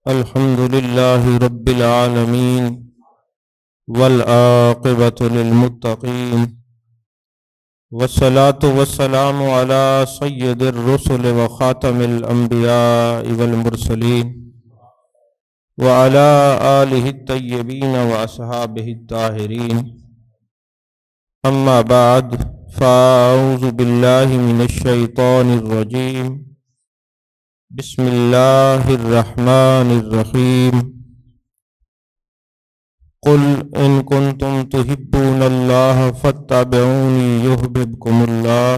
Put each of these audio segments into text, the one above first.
الحمد لله رب العالمين والعاقبة للمتقين والصلاة والسلام على سيد الرسل وخاتم الأنبياء والمرسلين وعلى آله الطيبين وأصحابه الطاهرين أما بعد فأعوذ بالله من الشيطان الرجيم بسم الله الرحمن الرحيم قل إن كنتم تحبون الله فاتبعوني يحببكم الله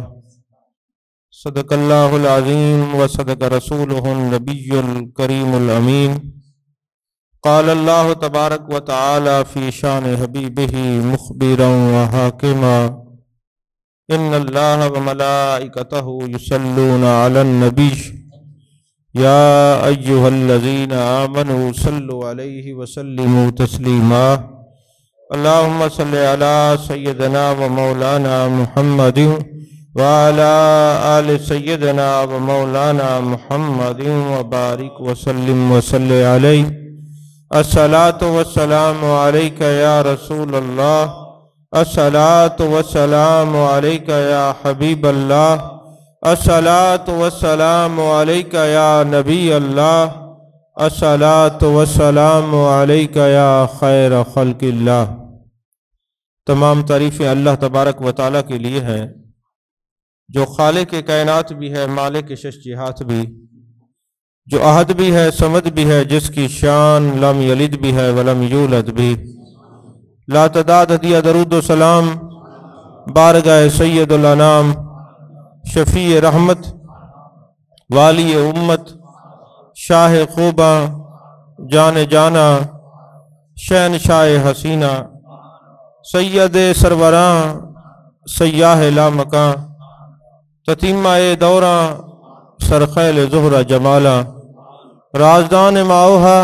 صدق الله العظيم وصدق رسوله النبي الكريم الأمين قال الله تبارك وتعالى في شان حبيبه مخبرا وحاكما إن الله وملائكته يصلون على النبي يا أيها الذين آمنوا صلوا عليه وسلموا تسليما اللهم صل على سيدنا ومولانا محمد وعلى آل سيدنا ومولانا محمد وبارك وسلم وصل عليه الصلاة والسلام عليك يا رسول الله الصلاة والسلام عليك يا حبيب الله الصلاة والسلام عليك يا نبي الله الصلاة والسلام عليك يا خير خلق الله۔ تمام تعریفیں اللہ تبارک و تعالیٰ کے لیے ہیں جو خالق کائنات بھی ہے، مالک شش جہات بھی، جو احد بھی ہے، صمد بھی ہے، جس کی شان لم یلد بھی ہے ولم یولد بھی۔ لا تعداد ہدیہ درود و سلام بارگاہ سید الانام شفیع رحمت والی امت شاہ خوباں جان جانا شہنشاہ حسینہ سید سروراں سیاہ لامکاں تتیمہ دوراں سرخیل زہرہ جمالا رازدان ماؤہا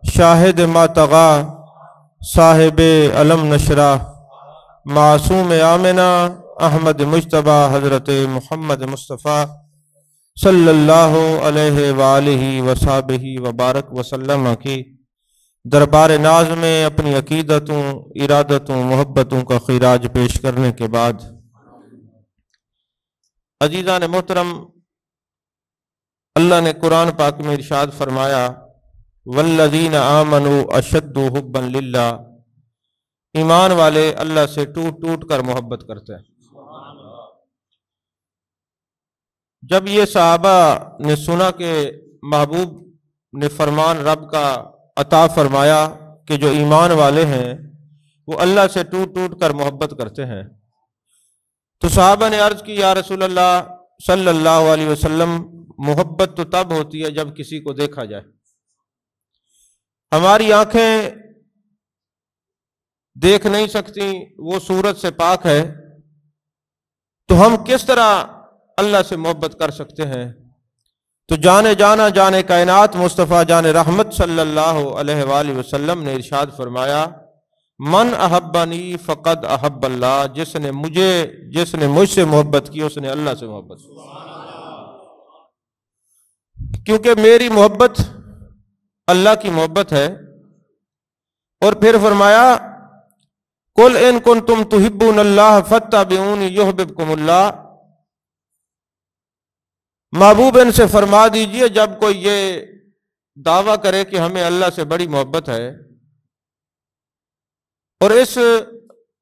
شاہد ماتغا صاحب علم نشرہ معصوم آمنہ احمد مجتبہ حضرت محمد مصطفیٰ صلی اللہ علیہ وآلہ وصحبہ وبارک وسلم کی دربار ناز میں اپنی عقیدتوں، ارادتوں، محبتوں کا خراج پیش کرنے کے بعد عزیزان محترم، اللہ نے قرآن پاک میں ارشاد فرمایا والذین آمنوا اشد حبا للہ، ایمان والے اللہ سے ٹوٹ ٹوٹ کر محبت کرتے ہیں۔ جب یہ صحابہ نے سنا کہ محبوب نے فرمان رب کا عطا فرمایا کہ جو ایمان والے ہیں وہ اللہ سے ٹوٹ ٹوٹ کر محبت کرتے ہیں، تو صحابہ نے عرض کی یا رسول اللہ صلی اللہ علیہ وسلم، محبت تو تب ہوتی ہے جب کسی کو دیکھا جائے، ہماری آنکھیں دیکھ نہیں سکتی، وہ صورت سے پاک ہے، تو ہم کس طرح اللہ سے محبت کر سکتے ہیں؟ تو جانے جانا جانے کائنات مصطفیٰ جان رحمت صلی اللہ علیہ وآلہ وسلم نے ارشاد فرمایا من احبنی فقد احب اللہ، جس نے مجھ سے محبت کی اس نے اللہ سے محبت کی، کیونکہ میری محبت اللہ کی محبت ہے۔ اور پھر فرمایا قل ان کنتم تحبون اللہ فاتبعونی یحببکم اللہ، محبوب ان سے فرما دیجئے جب کوئی یہ دعویٰ کرے کہ ہمیں اللہ سے بڑی محبت ہے، اور اس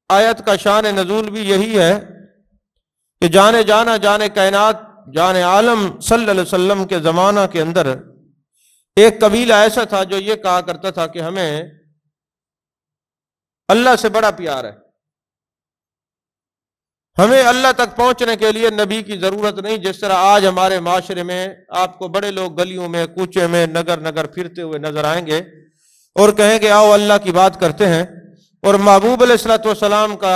آیت کا شان نزول بھی یہی ہے کہ جانے جانا جانے کائنات جان عالم صلی اللہ علیہ وسلم کے زمانہ کے اندر ایک قبیلہ ایسا تھا جو یہ کہا کرتا تھا کہ ہمیں اللہ سے بڑا پیار ہے، ہمیں اللہ تک پہنچنے کے لیے نبی کی ضرورت نہیں۔ جس طرح آج ہمارے معاشرے میں آپ کو بڑے لوگ گلیوں میں کوچے میں نگر نگر پھرتے ہوئے نظر آئیں گے اور کہیں گے آؤ اللہ کی بات کرتے ہیں، اور محبوب علیہ الصلوۃ والسلام کا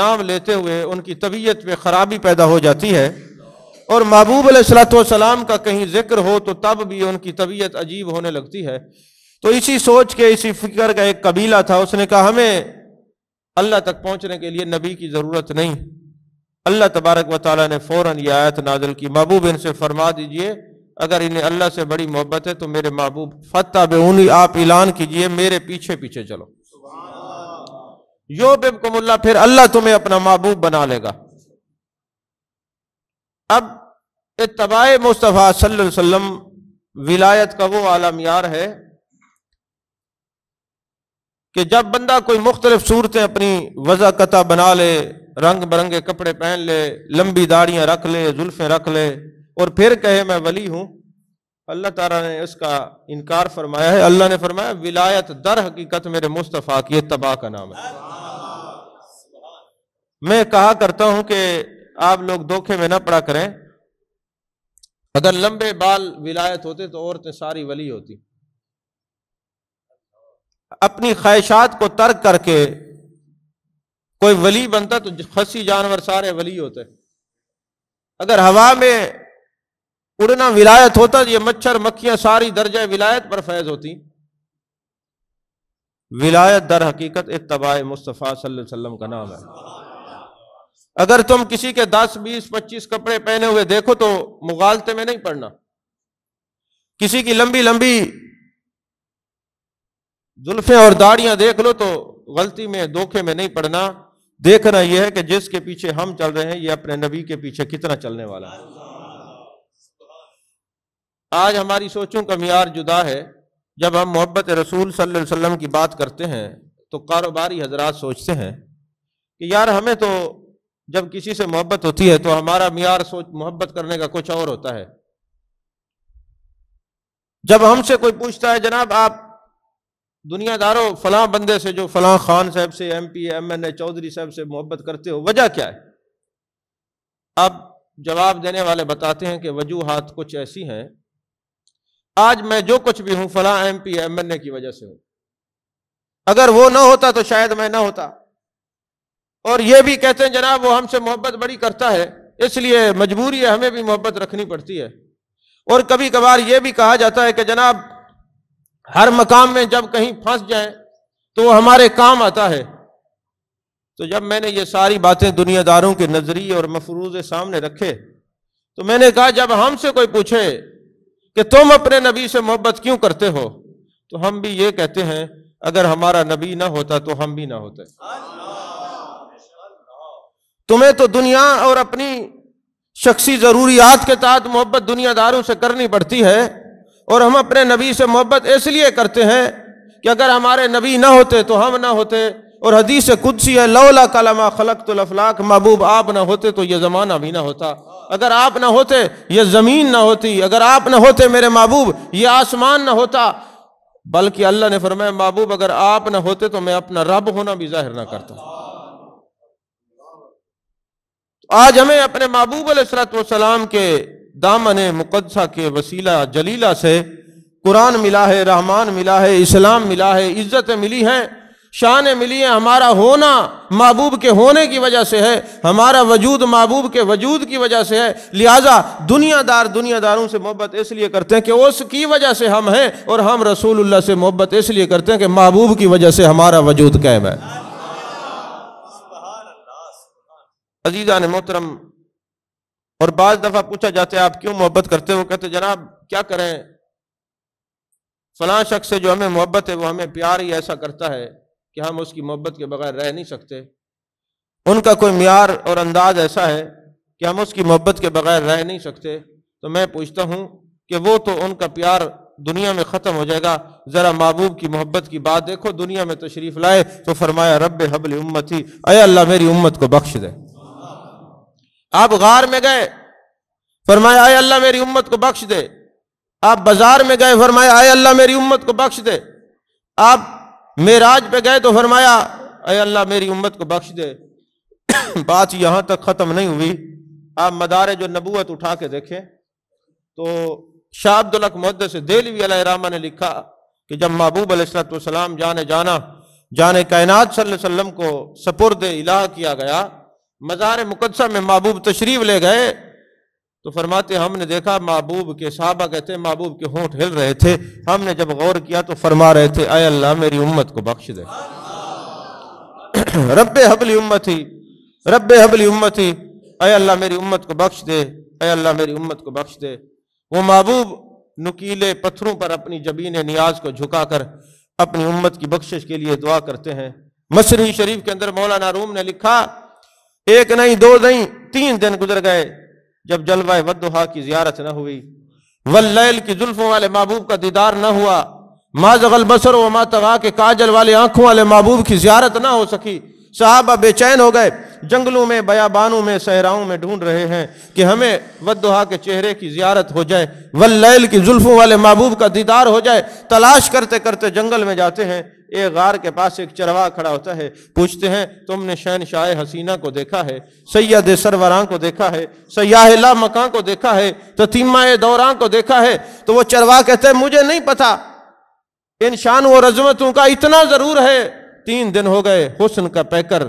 نام لیتے ہوئے ان کی طبیعت میں خرابی پیدا ہو جاتی ہے، اور محبوب علیہ الصلوۃ والسلام کا کہیں ذکر ہو تو تب بھی ان کی طبیعت عجیب ہونے لگتی ہے۔ تو اسی سوچ کے، اسی فکر کا ایک قبیلہ تھا، اس نے کہا ہمیں اللہ تک پہنچنے کے لیے نبی کی ضرورت نہیں۔ اللہ تبارک و تعالیٰ نے فوراً یہ آیت نازل کی، محبوب ان سے فرما دیجئے اگر انہیں اللہ سے بڑی محبت ہے تو میرے محبوب فاتبعونی، آپ اعلان کیجئے میرے پیچھے پیچھے چلو، یحببکم اللہ، پھر اللہ تمہیں اپنا محبوب بنا لے گا۔ اب اتباع مصطفیٰ صلی اللہ علیہ وسلم ولایت کا وہ اعلیٰ معیار ہے کہ جب بندہ کوئی مختلف صورتیں اپنی وضع قطع بنا لے، رنگ برنگے کپڑے پہن لے، لمبی داڑیاں رکھ لے، زلفیں رکھ لے، اور پھر کہے میں ولی ہوں، اللہ تعالیٰ نے اس کا انکار فرمایا ہے۔ اللہ نے فرمایا ولایت در حقیقت میرے مصطفیٰ کی اتباع کا نام ہے۔ میں کہا کرتا ہوں کہ آپ لوگ دھوکے میں نہ پڑا کریں، اگر لمبے بال ولایت ہوتے تو عورتیں ساری ولی ہوتی۔ اپنی خواہشات کو ترک کر کے کوئی ولی بنتا تو خسی جانور سارے ولی ہوتے۔ اگر ہوا میں اڑنا ولایت ہوتا تو یہ مچھر مکھیاں ساری درجہ ولایت پر فیض ہوتی۔ ولایت در حقیقت اتباع مصطفیٰ صلی اللہ علیہ وسلم کا نام ہے۔ اگر تم کسی کے 10 20 25 کپڑے پہنے ہوئے دیکھو تو مغالطے میں نہیں پڑنا، کسی کی لمبی لمبی زلفیں اور داڑیاں دیکھ لو تو غلطی میں دھوکے میں نہیں پڑنا۔ دیکھنا یہ ہے کہ جس کے پیچھے ہم چل رہے ہیں یہ اپنے نبی کے پیچھے کتنا چلنے والا ہے۔ آج ہماری سوچوں کا معیار جدا ہے۔ جب ہم محبت رسول صلی اللہ علیہ وسلم کی بات کرتے ہیں تو کاروباری حضرات سوچتے ہیں کہ یار ہمیں تو جب کسی سے محبت ہوتی ہے تو ہمارا معیار سوچ محبت کرنے کا کچھ اور ہوتا ہے۔ جب ہم سے کوئی پوچھتا ہے جناب آپ دنیا داروں فلاں بندے سے جو فلاں خان صاحب سے، ایم پی ایم این اے چودھری صاحب سے محبت کرتے ہو، وجہ کیا ہے؟ اب جواب دینے والے بتاتے ہیں کہ وجوہات کچھ ایسی ہیں، آج میں جو کچھ بھی ہوں فلاں ایم پی ایم این اے کی وجہ سے ہوں، اگر وہ نہ ہوتا تو شاید میں نہ ہوتا۔ اور یہ بھی کہتے ہیں جناب وہ ہم سے محبت بڑی کرتا ہے اس لیے مجبوری ہے ہمیں بھی محبت رکھنی پڑتی ہے۔ اور کبھی کبھار یہ بھی کہا جاتا ہے کہ جناب ہر مقام میں جب کہیں پھنس جائیں تو وہ ہمارے کام آتا ہے۔ تو جب میں نے یہ ساری باتیں دنیا داروں کے نظریے اور مفروضے سامنے رکھے تو میں نے کہا جب ہم سے کوئی پوچھے کہ تم اپنے نبی سے محبت کیوں کرتے ہو تو ہم بھی یہ کہتے ہیں اگر ہمارا نبی نہ ہوتا تو ہم بھی نہ ہوتے۔ تمہیں تو دنیا اور اپنی شخصی ضروریات کے تحت محبت دنیا داروں سے کرنی پڑتی ہے، اور ہم اپنے نبی سے محبت اس لیے کرتے ہیں کہ اگر ہمارے نبی نہ ہوتے تو ہم نہ ہوتے۔ اور حدیث قدسی ہے لولا کلمہ خلقت الافلاک، محبوب آپ نہ ہوتے تو یہ زمانہ بھی نہ ہوتا، اگر آپ نہ ہوتے یہ زمین نہ ہوتی، اگر آپ نہ ہوتے میرے محبوب یہ آسمان نہ ہوتا۔ بلکہ اللہ نے فرمایا محبوب اگر آپ نہ ہوتے تو میں اپنا رب ہونا بھی ظاہر نہ کرتا۔ آج ہمیں اپنے محبوب علیہ الصلوۃ والسلام کے دامن مقدسہ کے وسیلہ جلیلہ سے قرآن ملا ہے، رحمان ملا ہے، اسلام ملا ہے، عزت ملی ہے، شان ملی ہے۔ ہمارا ہونا محبوب کے ہونے کی وجہ سے ہے، ہمارا وجود محبوب کے وجود کی وجہ سے ہے۔ لہٰذا دنیا داروں سے محبت اس لیے کرتے ہیں کہ اس کی وجہ سے ہم ہیں، اور ہم رسول اللہ سے محبت اس لیے کرتے ہیں کہ محبوب کی وجہ سے ہمارا وجود قائم ہے۔ عزیزان محترم، اور بعض دفعہ پوچھا جاتا ہے آپ کیوں محبت کرتے ہو؟ کہتے جناب کیا کریں، فلاں شخص سے جو ہمیں محبت ہے وہ ہمیں پیار ہی ایسا کرتا ہے کہ ہم اس کی محبت کے بغیر رہ نہیں سکتے، ان کا کوئی معیار اور انداز ایسا ہے کہ ہم اس کی محبت کے بغیر رہ نہیں سکتے۔ تو میں پوچھتا ہوں کہ وہ تو ان کا پیار دنیا میں ختم ہو جائے گا، ذرا محبوب کی محبت کی بات دیکھو، دنیا میں تشریف لائے تو فرمایا رب حب لی امتی، اے اللہ میری امت کو بخش دے۔ آپ غار میں گئے فرمایا اے اللہ میری امت کو بخش دے، آپ بازار میں گئے فرمایا اے اللہ میری امت کو بخش دے، آپ معراج پہ گئے تو فرمایا اے اللہ میری امت کو بخش دے۔ بات یہاں تک ختم نہیں ہوئی، آپ مدارج النبوت اٹھا کے دیکھیں تو شاہ عبدالحق محدث دہلوی علیہ الرحمہ نے لکھا کہ جب محبوب علیہ الصلوۃ والسلام جان کائنات صلی اللہ علیہ وسلم کو سپرد الہ کیا گیا، مزار مقدسہ میں محبوب تشریف لے گئے تو فرماتے ہم نے دیکھا محبوب کے صحابہ کہتے ہیں محبوب کے ہونٹ ہل رہے تھے، ہم نے جب غور کیا تو فرما رہے تھے اے اللہ میری امت کو بخش دے۔ رب حب لی امتی، رب حب لی امتی، اے اللہ میری امت کو بخش دے، اے اللہ میری امت کو بخش دے۔ وہ محبوب نکیلے پتھروں پر اپنی جبین نیاز کو جھکا کر اپنی امت کی بخشش کے لیے دعا کرتے ہیں۔ مصری شریف کے اندر مولانا روم نے لکھا، ایک نہیں، دو نہیں، 3 دن گزر گئے جب جلوہ والضحیٰ کی زیارت نہ ہوئی، واللیل کی زلفوں والے محبوب کا دیدار نہ ہوا، ما زغ البصر وما طغیٰ کے کاجل والے آنکھوں والے محبوب کی زیارت نہ ہو سکی۔ صحابہ بے چین ہو گئے، جنگلوں میں، بیابانوں میں، صحراؤں میں ڈھونڈ رہے ہیں کہ ہمیں والضحیٰ کے چہرے کی زیارت ہو جائے، واللیل کی زلفوں والے محبوب کا دیدار ہو جائے۔ تلاش کرتے کرتے جنگل میں جاتے ہیں، ایک غار کے پاس ایک چرواہا کھڑا ہوتا ہے، پوچھتے ہیں تم نے شہنشاہ حسینہ کو دیکھا ہے، سید سروراں کو دیکھا ہے، سیاح لا مکاں کو دیکھا ہے، تتیمہ دوراں کو دیکھا ہے؟ تو وہ چرواہا کہتے ہیں مجھے نہیں پتا، ان شان و عظمتوں کا اتنا ضرور ہے۔ 3 دن ہو گئے، حسن کا پیکر،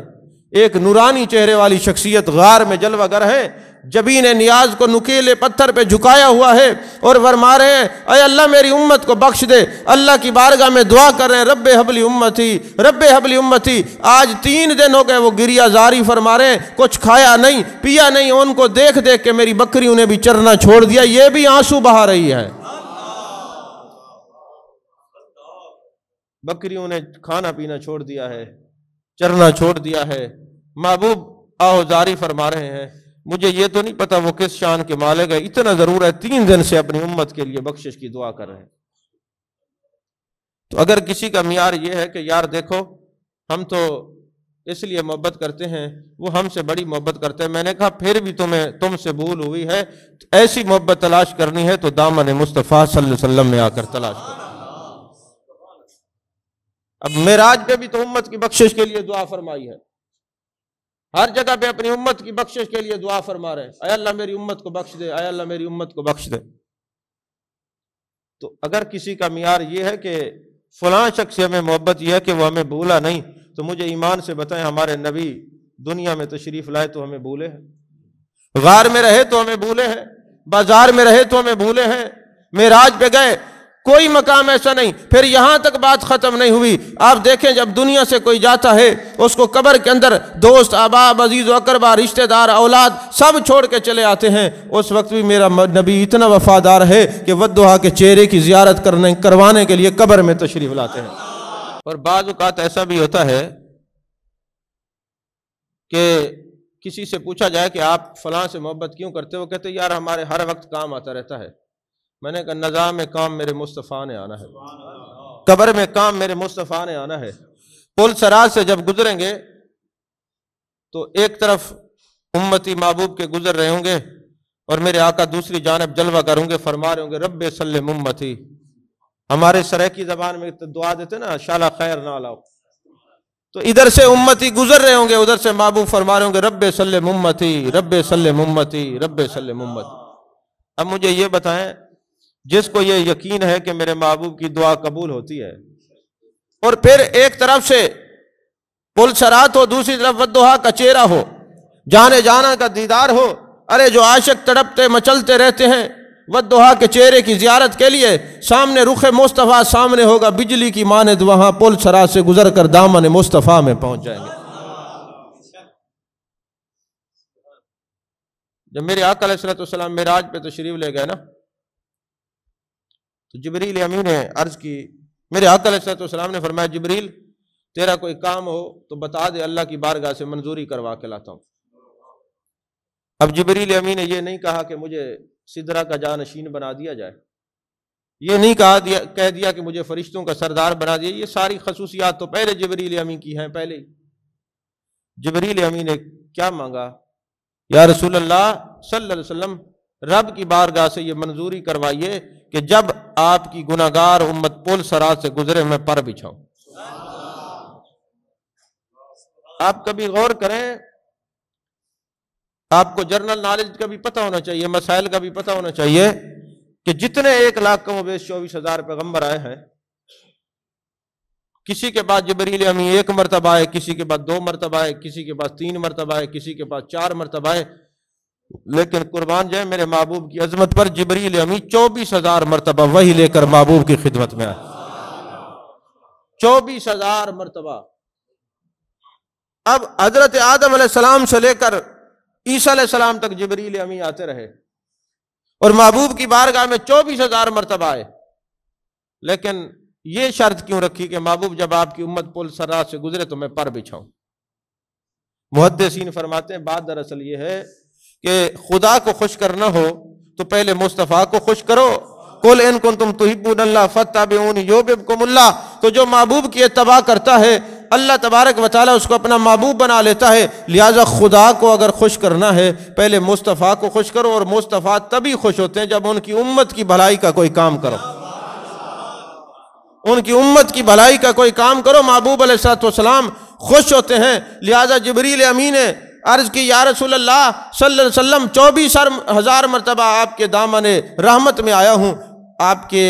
ایک نورانی چہرے والی شخصیت غار میں جلوہ گر ہے، جبین نیاز کو نکیلے پتھر پہ جھکایا ہوا ہے اور فرما رہے ہیں اے اللہ میری امت کو بخش دے۔ اللہ کی بارگاہ میں دعا کر رہے ہیں رب حبلی امتی، رب حبلی امتی۔ آج 3 دن ہو گئے وہ گریہ زاری فرما رہے ہیں، کچھ کھایا نہیں پیا نہیں، ان کو دیکھ دیکھ کے میری بکریوں نے بھی چرنا چھوڑ دیا، یہ بھی آنسو بہا رہی ہے، بکریوں نے کھانا پینا چھوڑ دیا ہے، چرنا چھوڑ دیا ہے۔ محبوب آہوزاری فرما رہے ہیں مجھے یہ تو نہیں پتا وہ کس شان کے مالک ہے، اتنا ضرور ہے 3 دن سے اپنی امت کے لیے بخشش کی دعا کر رہے ہیں۔ تو اگر کسی کا معیار یہ ہے کہ یار دیکھو ہم تو اس لیے محبت کرتے ہیں، وہ ہم سے بڑی محبت کرتے ہیں، میں نے کہا پھر بھی تم سے بھول ہوئی ہے، ایسی محبت تلاش کرنی ہے تو دامن مصطفیٰ صلی اللہ علیہ وسلم میں آ کر تلاش کرو۔ اب معراج پہ بھی تو امت کی بخشش کے لیے دعا فرمائی ہے، ہر جگہ پہ اپنی امت کی بخشش کے لیے دعا فرما رہے ہیں، اے اللہ میری امت کو بخش دے، اے اللہ میری امت کو بخش دے۔ تو اگر کسی کا معیار یہ ہے کہ فلاں شخص سے ہمیں محبت یہ ہے کہ وہ ہمیں بھولا نہیں، تو مجھے ایمان سے بتائیں ہمارے نبی دنیا میں تشریف لائے تو ہمیں بھولے ہیں، غار میں رہے تو ہمیں بھولے ہیں، بازار میں رہے تو ہمیں بھولے ہیں، معراج پہ گئے کوئی مقام ایسا نہیں۔ پھر یہاں تک بات ختم نہیں ہوئی، آپ دیکھیں جب دنیا سے کوئی جاتا ہے اس کو قبر کے اندر دوست احباب عزیز و اقربا رشتہ دار اولاد سب چھوڑ کے چلے آتے ہیں، اس وقت بھی میرا نبی اتنا وفادار ہے کہ والضحیٰ کے چہرے کی زیارت کروانے کے لیے قبر میں تشریف لاتے ہیں۔ اور بعض اوقات ایسا بھی ہوتا ہے کہ کسی سے پوچھا جائے کہ آپ فلاں سے محبت کیوں کرتے ہو، وہ کہتے یار ہمارے ہر وقت کام آتا رہتا ہے۔ میں نے کہا نظام کام میرے مصطفیٰ نے آنا ہے، قبر میں کام میرے مصطفیٰ نے آنا ہے۔ پل صراط سے جب گزریں گے تو ایک طرف امتی محبوب کے گزر رہے ہوں گے اور میرے آقا دوسری جانب جلوہ گر ہوں گے، فرما رہے ہوں گے رب سلم امتی۔ ہمارے سرائکی زبان میں دعا دیتے نا شالا خیر نہ لاؤ، تو ادھر سے امتی گزر رہے ہوں گے، ادھر سے محبوب فرما رہے ہوں گے رب سلم امتی، رب سلم امتی، رب سلم امتی۔ اب مجھے یہ بتائیں جس کو یہ یقین ہے کہ میرے محبوب کی دعا قبول ہوتی ہے، اور پھر ایک طرف سے پل صراط ہو، دوسری طرف والضحیٰ کا چہرہ ہو، جانے جانا کا دیدار ہو، ارے جو عاشق تڑپتے مچلتے رہتے ہیں والضحیٰ کے چہرے کی زیارت کے لیے، سامنے رخ مصطفیٰ سامنے ہوگا بجلی کی مانند، وہاں پل صراط سے گزر کر دامن مصطفیٰ میں پہنچ جائیں گے۔ جب میرے آقا علیہ السلام معراج پہ تشریف لے گئے نا تو جبریل امین نے عرض کی، میرے آقا علیہ السلام نے فرمایا جبریل تیرا کوئی کام ہو تو بتا دے، اللہ کی بارگاہ سے منظوری کروا کے لاتا ہوں۔ اب جبریل امین نے یہ نہیں کہا کہ مجھے سدرہ کا جانشین بنا دیا جائے، یہ نہیں کہہ دیا کہ مجھے فرشتوں کا سردار بنا دیا، یہ ساری خصوصیات تو پہلے جبریل امین کی ہیں۔ پہلے جبریل امین نے کیا مانگا، یا رسول اللہ صلی اللہ علیہ وسلم رب کی بارگاہ سے یہ منظوری کروائیے کہ جب آپ کی گناہگار امت پل صراط سے گزرے میں پر بچھاؤں۔ آپ کبھی غور کریں، آپ کو جرنل نالج کا بھی پتہ ہونا چاہیے، مسائل کا بھی پتہ ہونا چاہیے کہ جتنے 1,24,000 پیغمبر آئے ہیں، کسی کے بعد جبریل امین 1 مرتبہ آئے، کسی کے بعد 2 مرتبہ آئے، کسی کے بعد 3 مرتبہ آئے، کسی کے بعد 4 مرتبہ آئے، لیکن قربان جائے میرے محبوب کی عظمت پر جبریل امین 24,000 مرتبہ وحی لے کر محبوب کی خدمت میں آئے، 24,000 مرتبہ۔ اب حضرت آدم علیہ السلام سے لے کر عیسیٰ علیہ السلام تک جبریل امین آتے رہے، اور محبوب کی بارگاہ میں 24,000 مرتبہ آئے، لیکن یہ شرط کیوں رکھی کہ محبوب جب آپ کی امت پل سرات سے گزرے تو میں پر بچھاؤں؟ محدثین فرماتے ہیں بات دراصل یہ ہے کہ خدا کو خوش کرنا ہو تو پہلے مصطفیٰ کو خوش کرو۔ قل ان کنتم تحبون اللہ فاتبعونی یحببکم اللہ۔ تو جو محبوب کی اتباع کرتا ہے اللہ تبارک و تعالیٰ اس کو اپنا محبوب بنا لیتا ہے۔ لہٰذا خدا کو اگر خوش کرنا ہے پہلے مصطفیٰ کو خوش کرو، اور مصطفیٰ تبھی خوش ہوتے ہیں جب ان کی امت کی بھلائی کا کوئی کام کرو، ان کی امت کی بھلائی کا کوئی کام کرو، محبوب علیہ الصلوۃ والسلام خوش ہوتے ہیں۔ لہٰذا جبریل امین نے عرض کی یا رسول اللہ صلی اللہ علیہ وسلم 24,000 مرتبہ آپ کے دامن رحمت میں آیا ہوں، آپ کے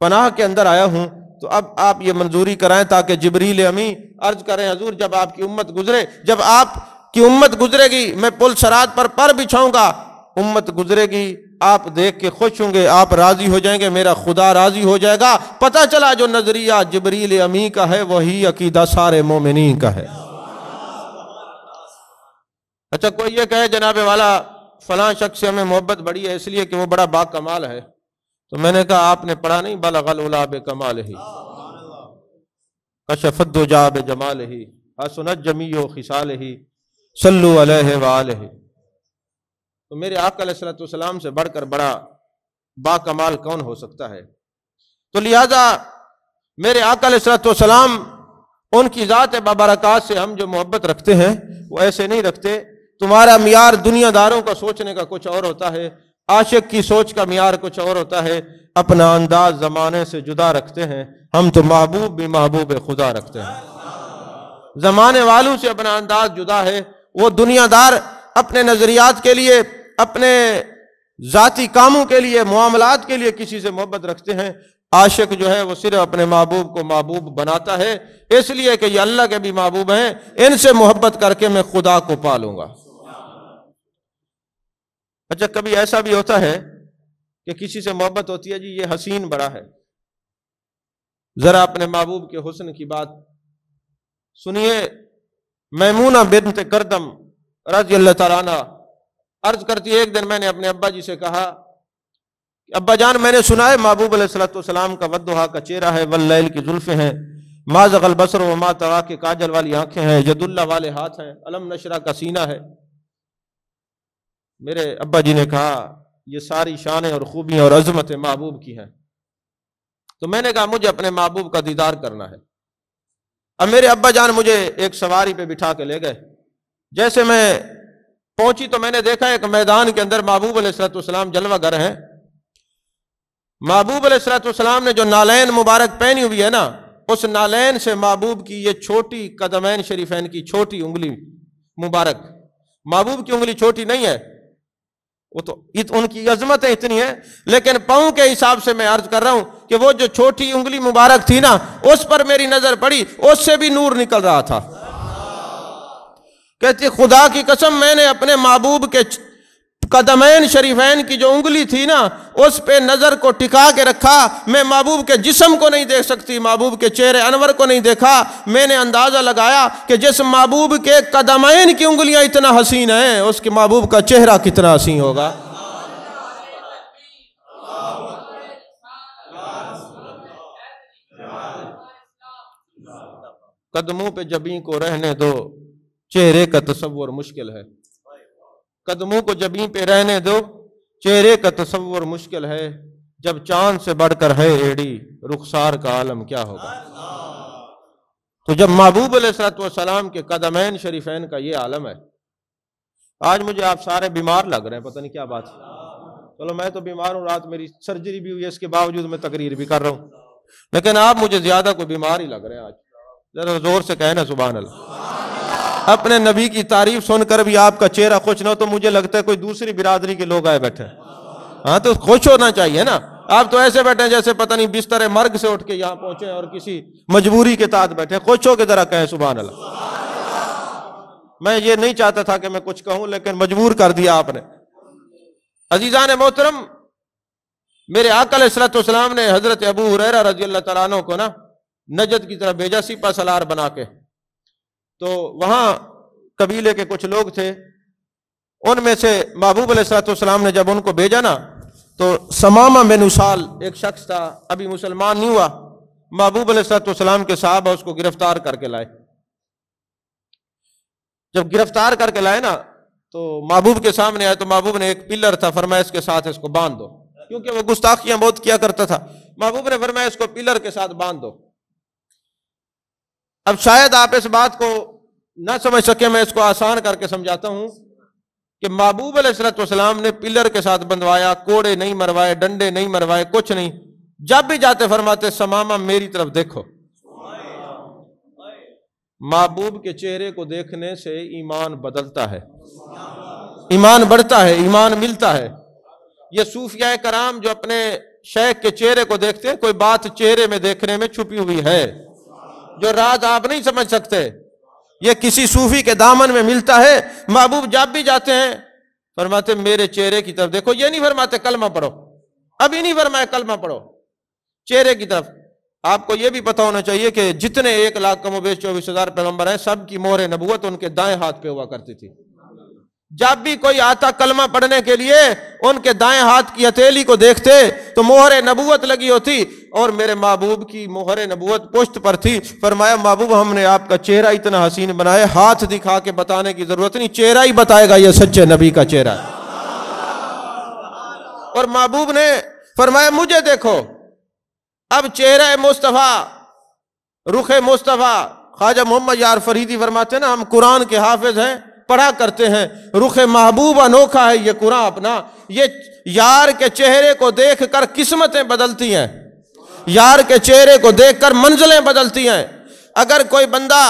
پناہ کے اندر آیا ہوں، تو اب آپ یہ منظوری کرائیں تاکہ جبریل امین عرض کریں حضور جب آپ کی امت گزرے، جب آپ کی امت گزرے گی میں پل صراط پر بچھاؤں گا، امت گزرے گی، آپ دیکھ کے خوش ہوں گے، آپ راضی ہو جائیں گے، میرا خدا راضی ہو جائے گا۔ پتہ چلا جو نظریہ جبریل امین کا ہے وہی عقیدہ سارے مومنین کا ہے۔ اچھا کوئی یہ کہے جناب والا فلاں شخص سے ہمیں محبت بڑی ہے اس لیے کہ وہ بڑا با کمال ہے، تو میں نے کہا آپ نے پڑھا نہیں بلغ العلا بکمالہ کشف الدجی بجمالہ حسنت جمیع خصالہ صلوا علیہ وآلہ۔ تو میرے آقا علیہ الصلوۃ والسلام سے بڑھ کر بڑا با کمال کون ہو سکتا ہے؟ تو لہذا میرے آقا علیہ الصلوۃ والسلام ان کی ذات بابرکات سے ہم جو محبت رکھتے ہیں وہ ایسے نہیں رکھتے۔ تمہارا معیار دنیا داروں کا سوچنے کا کچھ اور ہوتا ہے، عاشق کی سوچ کا معیار کچھ اور ہوتا ہے، اپنا انداز زمانے سے جدا رکھتے ہیں۔ ہم تو محبوب بھی محبوب خدا رکھتے ہیں، زمانے والوں سے اپنا انداز جدا ہے۔ وہ دنیا دار اپنے نظریات کے لیے، اپنے ذاتی کاموں کے لیے، معاملات کے لیے کسی سے محبت رکھتے ہیں، عاشق جو ہے وہ صرف اپنے محبوب کو محبوب بناتا ہے اس لیے کہ یہ اللہ کے بھی محبوب ہیں، ان سے محبت کر کے میں خدا کو پالوں گا۔ اچھا کبھی ایسا بھی ہوتا ہے کہ کسی سے محبت ہوتی ہے جی یہ حسین بڑا ہے، ذرا اپنے محبوب کے حسن کی بات سنیے۔ میمونہ بنت کردم رضی اللہ تعالیٰ عنہ عرض کرتی ہے ایک دن میں نے اپنے ابا جی سے کہا ابا جان میں نے سنا ہے محبوب علیہ الصلوۃ والسلام کا ودھا کا چہرہ ہے، واللیل کی زلفیں ہیں، ما زغ البصر وما طغیٰ کے کاجل والی آنکھیں ہیں، ید اللہ والے ہاتھ ہیں، علم نشرہ کا سینہ ہے۔ میرے ابا جی نے کہا یہ ساری شانیں اور خوبیاں اور عظمت محبوب کی ہیں۔ تو میں نے کہا مجھے اپنے محبوب کا دیدار کرنا ہے۔ اب میرے ابا جان مجھے ایک سواری پہ بٹھا کے لے گئے، جیسے میں پہنچی تو میں نے دیکھا ایک میدان کے اندر محبوب علیہ الصلوۃ والسلام جلوہ گر ہیں۔ محبوب علیہ الصلوۃ والسلام نے جو نالین مبارک پہنی ہوئی ہے نا، اس نالین سے محبوب کی یہ چھوٹی قدمین شریفین کی چھوٹی انگلی مبارک، محبوب کی انگلی چھوٹی نہیں ہے، وہ تو ان کی عظمتیں اتنی ہیں، لیکن پاؤں کے حساب سے میں عرض کر رہا ہوں کہ وہ جو چھوٹی انگلی مبارک تھی نا اس پر میری نظر پڑی، اس سے بھی نور نکل رہا تھا۔ کہتی خدا کی قسم میں نے اپنے محبوب کے قدمین شریفین کی جو انگلی تھی نا اس پہ نظر کو ٹکا کے رکھا، میں محبوب کے جسم کو نہیں دیکھ سکتی، محبوب کے چہرے انور کو نہیں دیکھا، میں نے اندازہ لگایا کہ جس محبوب کے قدمین کی انگلیاں اتنا حسین ہیں اس کے محبوب کا چہرہ کتنا حسین ہوگا۔ قدموں پہ جبیں کو رہنے دو، چہرے کا تصور مشکل ہے۔ قدموں کو جبیں پہ رہنے دو، چہرے کا تصور مشکل ہے، جب چاند سے بڑھ کر ہے ایڑی، رخسار کا عالم کیا ہوگا۔ تو جب محبوب علیہ الصلوۃ والسلام کے قدمین شریفین کا یہ عالم ہے، آج مجھے آپ سارے بیمار لگ رہے ہیں، پتہ نہیں کیا بات ہے۔ چلو میں تو بیمار ہوں، رات میری سرجری بھی ہوئی ہے، اس کے باوجود میں تقریر بھی کر رہا ہوں، لیکن آپ مجھے زیادہ کوئی بیمار ہی لگ رہے ہیں آج۔ ذرا زور سے کہنا سبحان اللہ۔ اپنے نبی کی تعریف سن کر بھی آپ کا چہرہ خوش نہ ہو تو مجھے لگتا ہے کوئی دوسری برادری کے لوگ آئے بیٹھے ہیں۔ ہاں تو خوش ہونا چاہیے نا، آپ تو ایسے بیٹھے ہیں جیسے پتہ نہیں بستر مرگ سے اٹھ کے یہاں پہنچے اور کسی مجبوری کے تحت بیٹھے ہیں۔ خوش ہو کے ذرا کہیں سبحان اللہ۔ میں یہ نہیں چاہتا تھا کہ میں کچھ کہوں لیکن مجبور کر دیا آپ نے۔ عزیزان محترم، میرے آقا علیہ الصلوۃ والسلام نے حضرت ابو ہریرہ رضی اللہ تعالیٰ عنہ کو نا نجد کی طرف بھیجا، سپہ سالار بنا کے۔ تو وہاں قبیلے کے کچھ لوگ تھے، ان میں سے محبوب علیہ السلام نے جب ان کو بھیجا نا تو سمامہ بن اسال ایک شخص تھا، ابھی مسلمان نہیں ہوا، محبوب علیہ السلام کے صحابہ اس کو گرفتار کر کے لائے۔ جب گرفتار کر کے لائے نا تو محبوب کے سامنے آئے تو محبوب نے ایک پلر تھا، فرمایا اس کے ساتھ اس کو باندھ دو، کیونکہ وہ گستاخیاں بہت کیا کرتا تھا۔ محبوب نے فرمایا اس کو پلر کے ساتھ باندھ دو۔ اب شاید آپ اس بات کو نہ سمجھ سکے، میں اس کو آسان کر کے سمجھاتا ہوں کہ محبوب علیہ السلام نے پلر کے ساتھ بندھوایا، کوڑے نہیں مروائے، ڈنڈے نہیں مروائے، کچھ نہیں، جب بھی جاتے فرماتے سمامہ میری طرف دیکھو۔ محبوب کے چہرے کو دیکھنے سے ایمان بدلتا ہے، ایمان بڑھتا ہے، ایمان ملتا ہے۔ یہ صوفیاء کرام جو اپنے شیخ کے چہرے کو دیکھتے ہیں، کوئی بات چہرے میں دیکھنے میں چھپی ہوئی ہے جو راز آپ نہیں سمجھ سکتے، یہ کسی صوفی کے دامن میں ملتا ہے۔ محبوب جب بھی جاتے ہیں فرماتے میرے چہرے کی طرف دیکھو، یہ نہیں فرماتے کلمہ پڑھو، ابھی نہیں فرمایا کلمہ پڑھو، چہرے کی طرف۔ آپ کو یہ بھی پتا ہونا چاہیے کہ جتنے 1,00,000 کم و بیش 24,000 پیغمبر ہیں، سب کی مہر نبوت ان کے دائیں ہاتھ پہ ہوا کرتی تھی۔ جب بھی کوئی آتا کلمہ پڑھنے کے لیے ان کے دائیں ہاتھ کی ہتھیلی کو دیکھتے تو مہر نبوت لگی ہوتی، اور میرے محبوب کی مہر نبوت پشت پر تھی۔ فرمایا محبوب ہم نے آپ کا چہرہ اتنا حسین بنایا، ہاتھ دکھا کے بتانے کی ضرورت نہیں، چہرہ ہی بتائے گا یہ سچے نبی کا چہرہ ہے۔ اور محبوب نے فرمایا مجھے دیکھو۔ اب چہرہ مصطفیٰ، رخ مصطفیٰ، خواجہ محمد یار فریدی فرماتے ہیں نا ہم قرآن کے حافظ ہیں، پڑھا کرتے ہیں، رخ محبوب انوکھا ہے یہ قرآن اپنا۔ یہ یار کے چہرے کو دیکھ کر قسمتیں بدلتی ہیں، یار کے چہرے کو دیکھ کر منزلیں بدلتی ہیں۔ اگر کوئی بندہ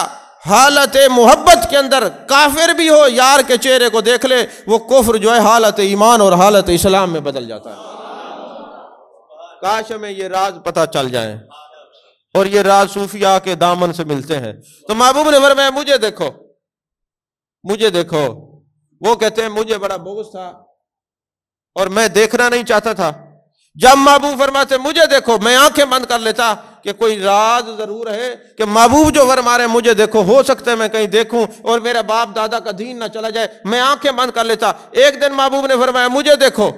حالت محبت کے اندر کافر بھی ہو، یار کے چہرے کو دیکھ لے، وہ کفر جو ہے حالت ایمان اور حالت اسلام میں بدل جاتا ہے۔ کاش ہمیں یہ راز پتہ چل جائیں، اور یہ راز صوفیاء کے دامن سے ملتے ہیں۔ تو محبوب نے فرمایا مجھے دیکھو، مجھے دیکھو۔ وہ کہتے ہیں مجھے بڑا بغض تھا اور میں دیکھنا نہیں چاہتا تھا۔ جب محبوب فرماتے مجھے دیکھو، میں آنکھیں بند کر لیتا کہ کوئی راز ضرور ہے کہ محبوب جو فرما رہے ہیں مجھے دیکھو، ہو سکتا ہے میں کہیں دیکھوں اور میرا باپ دادا کا دین نہ چلا جائے، میں آنکھیں بند کر لیتا۔ ایک دن محبوب نے فرمایا مجھے دیکھو،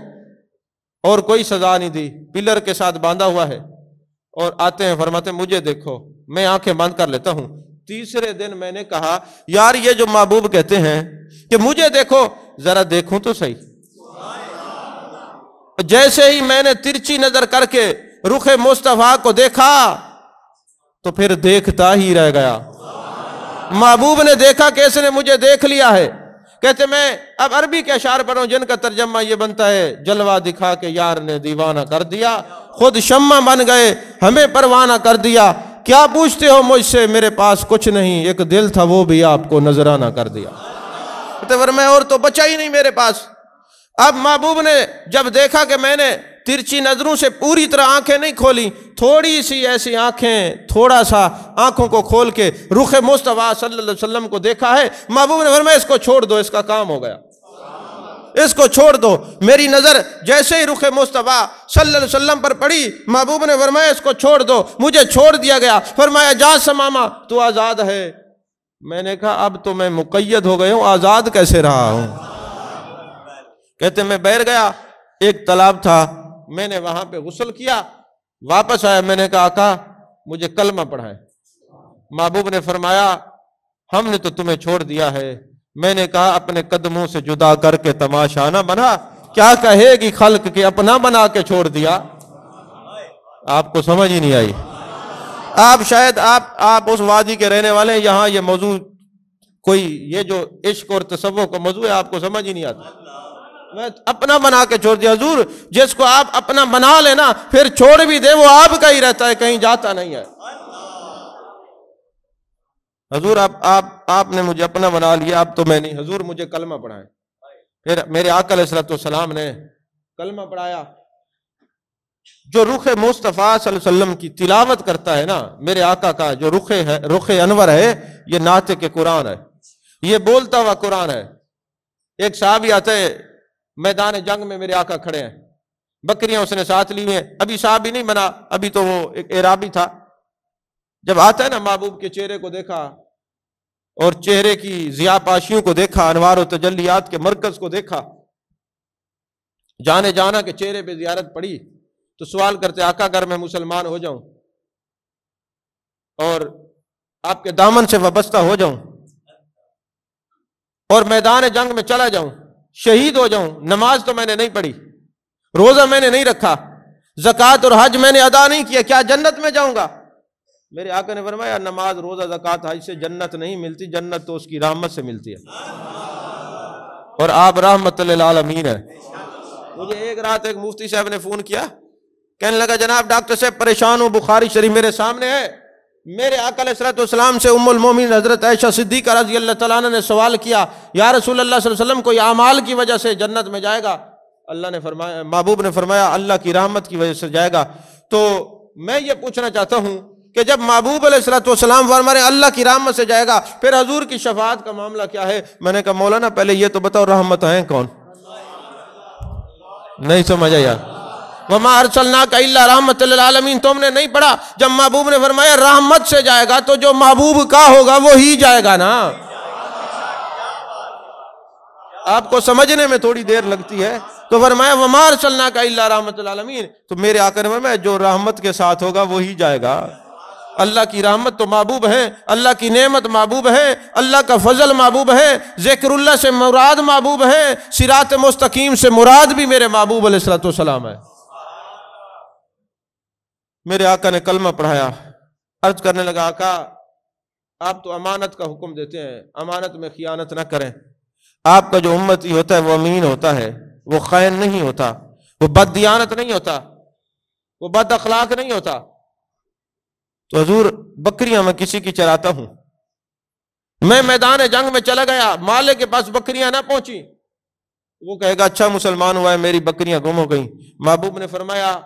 اور کوئی سزا نہیں دی، پلر کے ساتھ باندھا ہوا ہے، اور آتے ہیں فرماتے مجھے دیکھو، میں آنکھیں بند کر لیتا ہوں۔ تیسرے دن میں نے کہا یار یہ جو محبوب کہتے ہیں کہ مجھے دیکھو، ذرا دیکھوں تو صحیح۔ جیسے ہی میں نے ترچی نظر کر کے رخ مصطفیٰ کو دیکھا تو پھر دیکھتا ہی رہ گیا۔ محبوب نے دیکھا کہ اس نے مجھے دیکھ لیا ہے۔ کہتے میں اب عربی کے اشعار پڑھوں جن کا ترجمہ یہ بنتا ہے جلوہ دکھا کے یار نے دیوانہ کر دیا، خود شمع بن گئے ہمیں پروانہ کر دیا، کیا پوچھتے ہو مجھ سے میرے پاس کچھ نہیں، ایک دل تھا وہ بھی آپ کو نذرانہ کر دیا۔ میں اور تو بچا ہی نہیں میرے پاس۔ اب محبوب نے جب دیکھا کہ میں نے ترچی نظروں سے پوری طرح آنکھیں نہیں کھولی، تھوڑی سی ایسی آنکھیں، تھوڑا سا آنکھوں کو کھول کے رخ مصطفیٰ صلی اللہ علیہ وسلم کو دیکھا ہے، محبوب نے فرمایا اس کو چھوڑ دو، اس کا کام ہو گیا، اس کو چھوڑ دو۔ میری نظر جیسے ہی رخ مصطفیٰ صلی اللہ علیہ وسلم پر پڑی، محبوب نے فرمایا اس کو چھوڑ دو، مجھے چھوڑ دیا گیا۔ فرمایا جا سمامہ تو آزاد ہے۔ میں نے کہا اب تو میں مقید ہو گیا ہوں، آزاد کیسے رہا ہوں؟ کہتے میں بیر گیا، ایک تالاب تھا، میں نے وہاں پہ غسل کیا، واپس آیا، میں نے کہا آقا مجھے کلمہ پڑھائیں۔ محبوب نے فرمایا ہم نے تو تمہیں چھوڑ دیا ہے۔ میں نے کہا اپنے قدموں سے جدا کر کے تماشا نہ بنا، کیا کہے گی خلق کہ اپنا بنا کے چھوڑ دیا۔ آپ کو سمجھ ہی نہیں آئی۔ آپ شاید آپ اس وادی کے رہنے والے ہیں، یہاں یہ موضوع کوئی یہ جو عشق اور تصوف کا موضوع ہے آپ کو سمجھ ہی نہیں آتا۔ میں اپنا بنا کے چھوڑ دیا۔ حضور جس کو آپ اپنا بنا لینا پھر چھوڑ بھی دے وہ آپ کا ہی رہتا ہے، کہیں جاتا نہیں ہے۔ حضور آپ نے مجھے اپنا بنا لیا، اب تو میں نہیں، حضور مجھے کلمہ پڑھائیں۔ پھر میرے آقا علیہ السلام نے کلمہ پڑھایا۔ جو رخ مصطفیٰ صلی اللہ علیہ وسلم کی تلاوت کرتا ہے نا، میرے آقا کا جو رخ انور ہے، یہ ناطق قرآن ہے، یہ بولتا ہوا قرآن ہے۔ ایک صحابی آتا ہے میدان جنگ میں، میرے آقا کھڑے ہیں، بکریاں اس نے ساتھ لی ہیں، ابھی صحابی نہیں بنا، ابھی تو وہ ایک اعرابی تھا۔ جب آتا ہے نا محبوب کے چہرے کو دیکھا اور چہرے کی ضیاءپاشیوں کو دیکھا، انوار و تجلیات کے مرکز کو دیکھا، جانے جانا کے چہرے پہ زیارت پڑی، تو سوال کرتے آقا اگر میں مسلمان ہو جاؤں اور آپ کے دامن سے وابستہ ہو جاؤں اور میدان جنگ میں چلا جاؤں، شہید ہو جاؤں، نماز تو میں نے نہیں پڑھی، روزہ میں نے نہیں رکھا، زکوٰۃ اور حج میں نے ادا نہیں کیا، کیا جنت میں جاؤں گا؟ میرے آقا نے فرمایا نماز، روزہ، زکوٰۃ، حج سے جنت نہیں ملتی، جنت تو اس کی رحمت سے ملتی ہے، اور آپ رحمت للعالمین ہے۔ مجھے ایک رات ایک مفتی صاحب نے فون کیا، کہنے لگا جناب ڈاکٹر صاحب پریشان ہوں، بخاری شریف میرے سامنے ہے، میرے آقا علیہ الصلوۃ والسلام سے ام المومنین حضرت عائشہ صدیقہ رضی اللہ تعالیٰ عنہ نے سوال کیا، یا رسول اللہ صلی اللہ علیہ وسلم کوئی اعمال کی وجہ سے جنت میں جائے گا؟ اللہ نے فرمایا، محبوب نے فرمایا اللہ کی رحمت کی وجہ سے جائے گا۔ تو میں یہ پوچھنا چاہتا ہوں کہ جب محبوب علیہ الصلوۃ والسلام فرما رہے ہیں اللہ کی رحمت سے جائے گا، پھر حضور کی شفاعت کا معاملہ کیا ہے؟ میں نے کہا مولانا پہلے یہ تو بتاؤ رحمت ہیں کون؟ نہیں سمجھا یار، وما ارسلناک الا رحمت للعالمین، تم نے نہیں پڑھا؟ جب محبوب نے فرمایا رحمت سے جائے گا تو جو محبوب کا ہوگا وہی جائے گا نا۔ آپ کو سمجھنے میں تھوڑی دیر لگتی ہے، تو فرمایا وما ارسلناک الا رحمت للعالمین، تو میرے آقا نے فرمایا جو رحمت کے ساتھ ہوگا وہی جائے گا۔ اللہ کی رحمت تو محبوب ہے، اللہ کی نعمت محبوب ہے، اللہ کا فضل محبوب ہے، ذکر اللہ سے مراد محبوب ہے، صراط مستقیم سے مراد بھی میرے محبوب علیہ الصلوۃ والسلام ہے۔ میرے آقا نے کلمہ پڑھایا، عرض کرنے لگا آقا آپ تو امانت کا حکم دیتے ہیں، امانت میں خیانت نہ کریں، آپ کا جو امتی ہوتا ہے وہ امین ہوتا ہے، وہ خائن نہیں ہوتا، وہ بد دیانت نہیں ہوتا، وہ بد اخلاق نہیں ہوتا۔ تو حضور بکریاں میں کسی کی چراتا ہوں، میں میدان جنگ میں چلا گیا، مالک کے پاس بکریاں نہ پہنچی، وہ کہے گا اچھا مسلمان ہوا ہے میری بکریاں گم ہو گئیں۔ محبوب نے فرمایا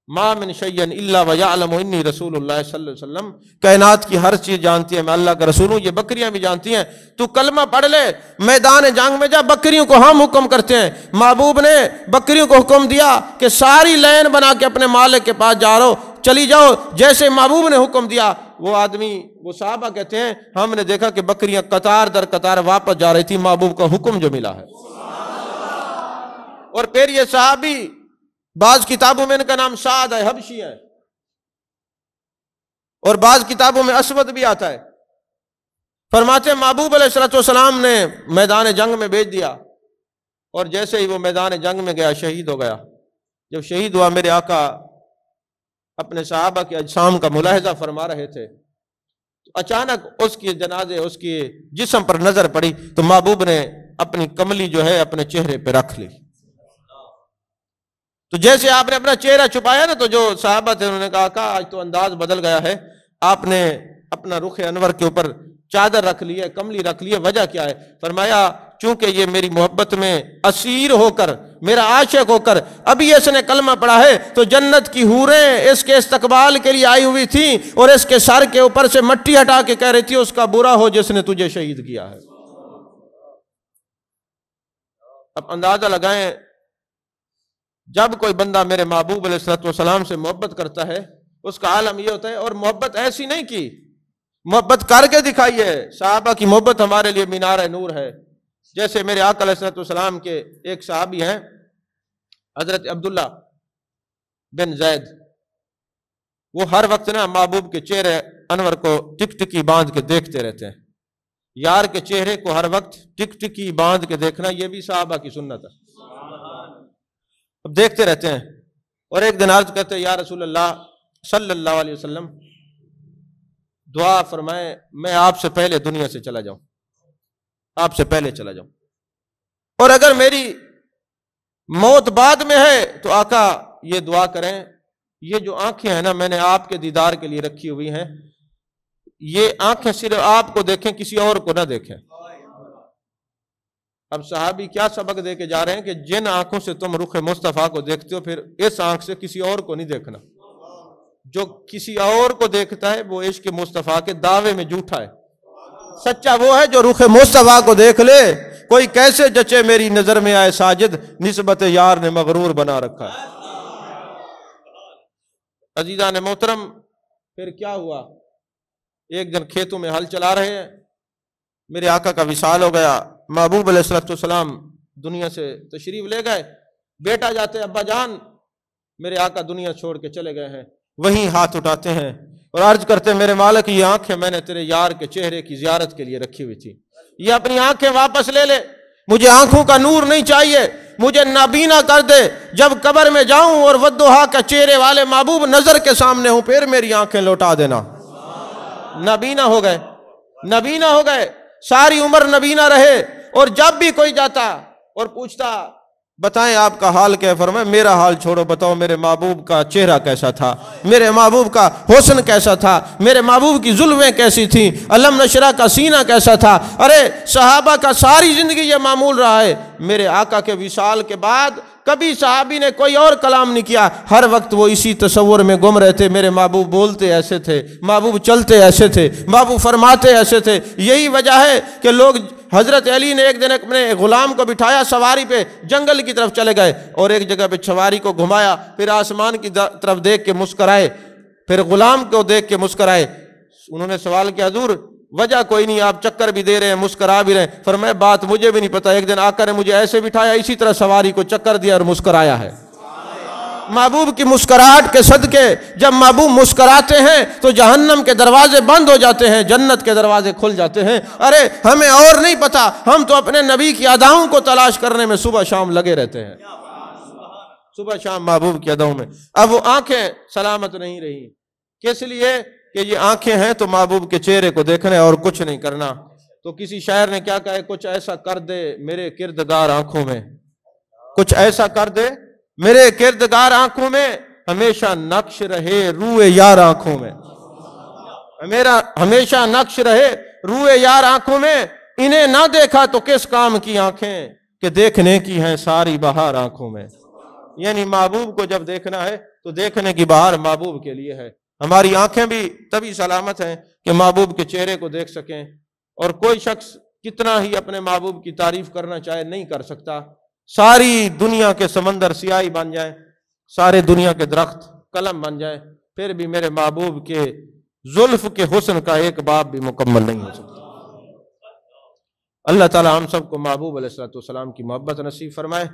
ما من شیء الا ویعلم انی رسول اللہ صلی اللہ علیہ وسلم، کائنات کی ہر چیز جانتی ہے میں اللہ کا رسول ہوں، یہ بکریاں بھی جانتی ہیں، تو کلمہ پڑھ لے، میدان جنگ میں جا، بکریوں کو ہم حکم کرتے ہیں۔ محبوب نے بکریوں کو حکم دیا کہ ساری لین بنا کے اپنے مالک کے پاس جا رہو، چلی جاؤ، جیسے محبوب نے حکم دیا وہ آدمی، وہ صحابہ کہتے ہیں ہم نے دیکھا کہ بکریاں قطار در قطار واپس جا رہی تھی، محبوب کا حکم جو ملا ہے۔ اور پھر یہ صحابی، بعض کتابوں میں ان کا نام سعد ہے، حبشی ہے، اور بعض کتابوں میں اسود بھی آتا ہے، فرماتے ہیں محبوب علیہ الصلوۃ والسلام نے میدان جنگ میں بھیج دیا، اور جیسے ہی وہ میدان جنگ میں گیا شہید ہو گیا۔ جب شہید ہوا میرے آقا اپنے صحابہ کے اجسام کا ملاحظہ فرما رہے تھے، تو اچانک اس کے جنازے، اس کے جسم پر نظر پڑی، تو محبوب نے اپنی کملی جو ہے اپنے چہرے پہ رکھ لی۔ تو جیسے آپ نے اپنا چہرہ چھپایا نا، تو جو صحابہ تھے انہوں نے کہا کہ آج تو انداز بدل گیا ہے، آپ نے اپنا رخ انور کے اوپر چادر رکھ لی ہے، کملی رکھ لی ہے، وجہ کیا ہے؟ فرمایا چونکہ یہ میری محبت میں اسیر ہو کر، میرا عاشق ہو کر ابھی اس نے کلمہ پڑھا ہے، تو جنت کی حوریں اس کے استقبال کے لیے آئی ہوئی تھیں، اور اس کے سر کے اوپر سے مٹی ہٹا کے کہہ رہی تھی اس کا برا ہو جس نے تجھے شہید کیا ہے۔ اب اندازہ لگائیں، جب کوئی بندہ میرے محبوب علیہ الصلوۃ والسلام سے محبت کرتا ہے اس کا عالم یہ ہوتا ہے، اور محبت ایسی نہیں کی، محبت کر کے دکھائی ہے۔ صحابہ کی محبت ہمارے لیے مینار نور ہے۔ جیسے میرے آقا علیہ الصلوۃ والسلام کے ایک صحابی ہیں حضرت عبداللہ بن زید، وہ ہر وقت نا محبوب کے چہرے انور کو ٹک ٹکی باندھ کے دیکھتے رہتے ہیں۔ یار کے چہرے کو ہر وقت ٹک ٹکی باندھ کے دیکھنا یہ بھی صحابہ کی سنت ہے، اب دیکھتے رہتے ہیں۔ اور ایک دن عرض کرتے یا رسول اللہ صلی اللہ علیہ وسلم دعا فرمائیں میں آپ سے پہلے دنیا سے چلا جاؤں، آپ سے پہلے چلا جاؤں، اور اگر میری موت بعد میں ہے تو آقا یہ دعا کریں یہ جو آنکھیں ہیں نا میں نے آپ کے دیدار کے لیے رکھی ہوئی ہیں، یہ آنکھیں صرف آپ کو دیکھیں کسی اور کو نہ دیکھیں۔ اب صحابی کیا سبق دے کے جا رہے ہیں کہ جن آنکھوں سے تم رخ مصطفیٰ کو دیکھتے ہو پھر اس آنکھ سے کسی اور کو نہیں دیکھنا، جو کسی اور کو دیکھتا ہے وہ عشق مصطفیٰ کے دعوے میں جھوٹا ہے، سچا وہ ہے جو رخ مصطفیٰ کو دیکھ لے، کوئی کیسے جچے میری نظر میں آئے ساجد، نسبت یار نے مغرور بنا رکھا ہے۔ عزیزان محترم، پھر کیا ہوا؟ ایک دن کھیتوں میں ہل چلا رہے ہیں، میرے آقا کا وصال ہو گیا، محبوب علیہ السلام دنیا سے تشریف لے گئے، بیٹا جاتے ابا جان میرے آقا دنیا چھوڑ کے چلے گئے ہیں، وہیں ہاتھ اٹھاتے ہیں اور عرض کرتے ہیں میرے مالک یہ آنکھیں میں نے تیرے یار کے چہرے کی زیارت کے لیے رکھی ہوئی تھی، یہ اپنی آنکھیں واپس لے لے، مجھے آنکھوں کا نور نہیں چاہیے، مجھے نابینا کر دے، جب قبر میں جاؤں اور والضحیٰ کا چہرے والے محبوب نظر کے سامنے ہوں پھر میری آنکھیں لوٹا دینا۔ نابینا ہو گئے، نابینا ہو گئے، ساری عمر نابینا رہے، اور جب بھی کوئی جاتا اور پوچھتا بتائیں آپ کا حال کیا ہے، فرمائے میرا حال چھوڑو، بتاؤ میرے محبوب کا چہرہ کیسا تھا، میرے محبوب کا حسن کیسا تھا، میرے محبوب کی زلفیں کیسی تھیں، علم نشرہ کا سینہ کیسا تھا۔ ارے صحابہ کا ساری زندگی یہ معمول رہا ہے، میرے آقا کے وصال کے بعد کبھی صحابی نے کوئی اور کلام نہیں کیا، ہر وقت وہ اسی تصور میں گم رہتے، میرے محبوب بولتے ایسے تھے، محبوب چلتے ایسے تھے، محبوب فرماتے ایسے تھے۔ یہی وجہ ہے کہ لوگ حضرت علی نے ایک دن اپنے غلام کو بٹھایا سواری پہ، جنگل کی طرف چلے گئے اور ایک جگہ پہ سواری کو گھمایا، پھر آسمان کی طرف دیکھ کے مسکرائے، پھر غلام کو دیکھ کے مسکرائے۔ انہوں نے سوال کیا حضور وجہ کوئی نہیں، آپ چکر بھی دے رہے ہیں مسکرا بھی رہے ہیں، فرمایا بات مجھے بھی نہیں پتا، ایک دن آقا نے مجھے ایسے بٹھایا اسی طرح سواری کو چکر دیا اور مسکرایا ہے۔ محبوب کی مسکراہٹ کے صدقے جب محبوب مسکراتے ہیں تو جہنم کے دروازے بند ہو جاتے ہیں، جنت کے دروازے کھل جاتے ہیں۔ ارے ہمیں اور نہیں پتا، ہم تو اپنے نبی کی اداؤں کو تلاش کرنے میں صبح شام لگے رہتے ہیں، صبح شام محبوب کی اداؤں میں۔ اب وہ آنکھیں سلامت نہیں رہی، کس لیے کہ یہ آنکھیں ہیں تو محبوب کے چہرے کو دیکھنا ہے اور کچھ نہیں کرنا۔ تو کسی شاعر نے کیا کہا ہے، کچھ ایسا کر دے میرے کردگار آنکھوں میں، کچھ ایسا کر دے میرے کردگار آنکھوں میں، ہمیشہ نقش رہے روئے یار آنکھوں میں، میرا ہمیشہ نقش رہے روئے یار آنکھوں میں، انہیں نہ دیکھا تو کس کام کی آنکھیں کہ دیکھنے کی ہیں ساری بہار آنکھوں میں۔ یعنی محبوب کو جب دیکھنا ہے تو دیکھنے کی بہار محبوب کے لیے ہے۔ ہماری آنکھیں بھی تبھی سلامت ہیں کہ محبوب کے چہرے کو دیکھ سکیں، اور کوئی شخص کتنا ہی اپنے محبوب کی تعریف کرنا چاہے نہیں کر سکتا۔ ساری دنیا کے سمندر سیاہی بن جائیں، سارے دنیا کے درخت قلم بن جائیں، پھر بھی میرے محبوب کے زلف کے حسن کا ایک باب بھی مکمل نہیں ہو سکتا۔ اللہ تعالی ہم سب کو محبوب علیہ السلام کی محبت نصیب فرمائے۔